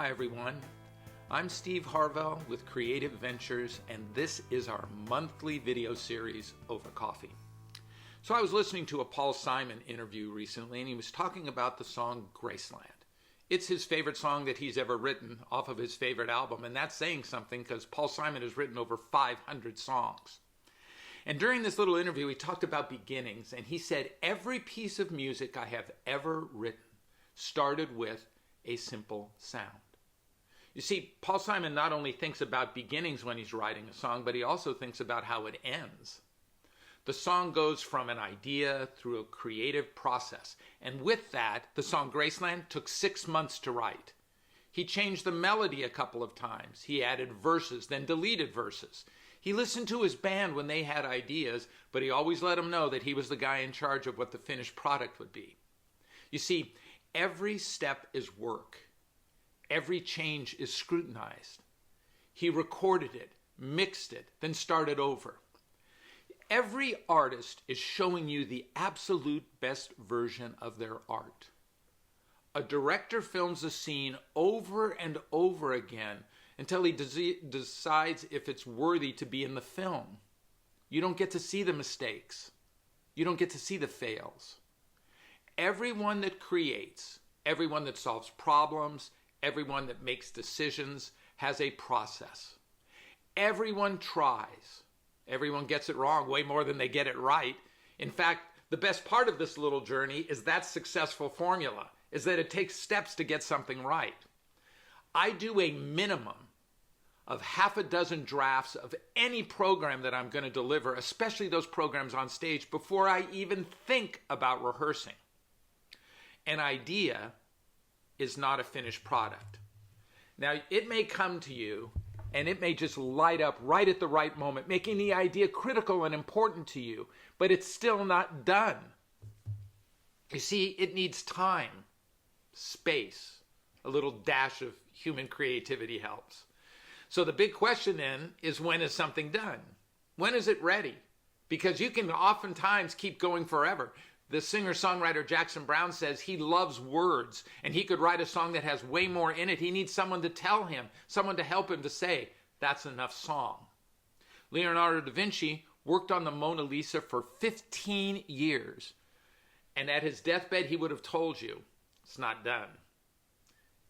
Hi everyone, I'm Steve Harvell with Creative Ventures, and this is our monthly video series over coffee. So I was listening to a Paul Simon interview recently, and he was talking about the song Graceland. It's his favorite song that he's ever written off of his favorite album, and that's saying something because Paul Simon has written over 500 songs. And during this little interview, he talked about beginnings, and he said, every piece of music I have ever written started with a simple sound. You see, Paul Simon not only thinks about beginnings when he's writing a song, but he also thinks about how it ends. The song goes from an idea through a creative process. And with that, the song Graceland took 6 months to write. He changed the melody a couple of times. He added verses, then deleted verses. He listened to his band when they had ideas, but he always let them know that he was the guy in charge of what the finished product would be. You see, every step is work. Every change is scrutinized. He recorded it, mixed it, then started over. Every artist is showing you the absolute best version of their art. A director films a scene over and over again until he decides if it's worthy to be in the film. You don't get to see the mistakes. You don't get to see the fails. Everyone that creates, everyone that solves problems, everyone that makes decisions has a process. Everyone tries. Everyone gets it wrong way more than they get it right. In fact, the best part of this little journey is that successful formula, is that it takes steps to get something right. I do a minimum of half a dozen drafts of any program that I'm going to deliver, especially those programs on stage, before I even think about rehearsing. An idea is not a finished product. Now, it may come to you and it may just light up right at the right moment, making the idea critical and important to you, but it's still not done. You see, it needs time, space, a little dash of human creativity helps. So the big question then is, when is something done? When is it ready? Because you can oftentimes keep going forever. The singer-songwriter Jackson Browne says he loves words, and he could write a song that has way more in it. He needs someone to tell him, someone to help him to say, that's enough song. Leonardo da Vinci worked on the Mona Lisa for 15 years, and at his deathbed he would have told you, it's not done.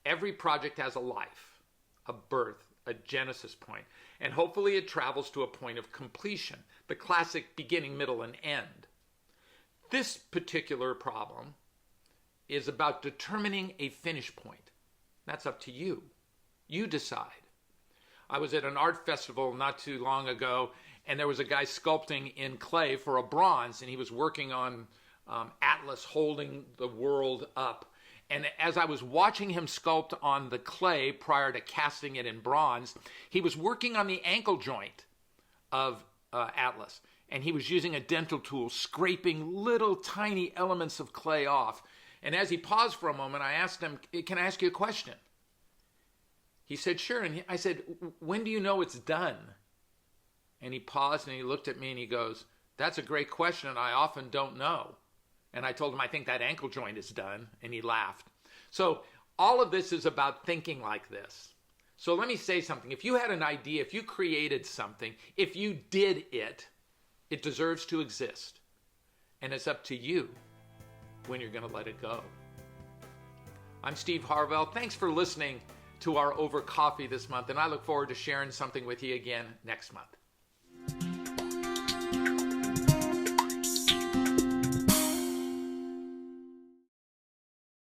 Every project has a life, a birth, a genesis point, and hopefully it travels to a point of completion, the classic beginning, middle, and end. This particular problem is about determining a finish point. That's up to you. You decide. I was at an art festival not too long ago, and there was a guy sculpting in clay for a bronze, and he was working on Atlas holding the world up. And as I was watching him sculpt on the clay prior to casting it in bronze, he was working on the ankle joint of Atlas. And he was using a dental tool, scraping little tiny elements of clay off. And as he paused for a moment, I asked him, can I ask you a question? He said, sure. And I said, when do you know it's done? And he paused and he looked at me and he goes, that's a great question, and I often don't know. And I told him, I think that ankle joint is done. And he laughed. So all of this is about thinking like this. So let me say something. If you had an idea, if you created something, if you did it, it deserves to exist, and it's up to you when you're going to let it go. I'm Steve Harvell. Thanks for listening to our Over Coffee this month, and I look forward to sharing something with you again next month.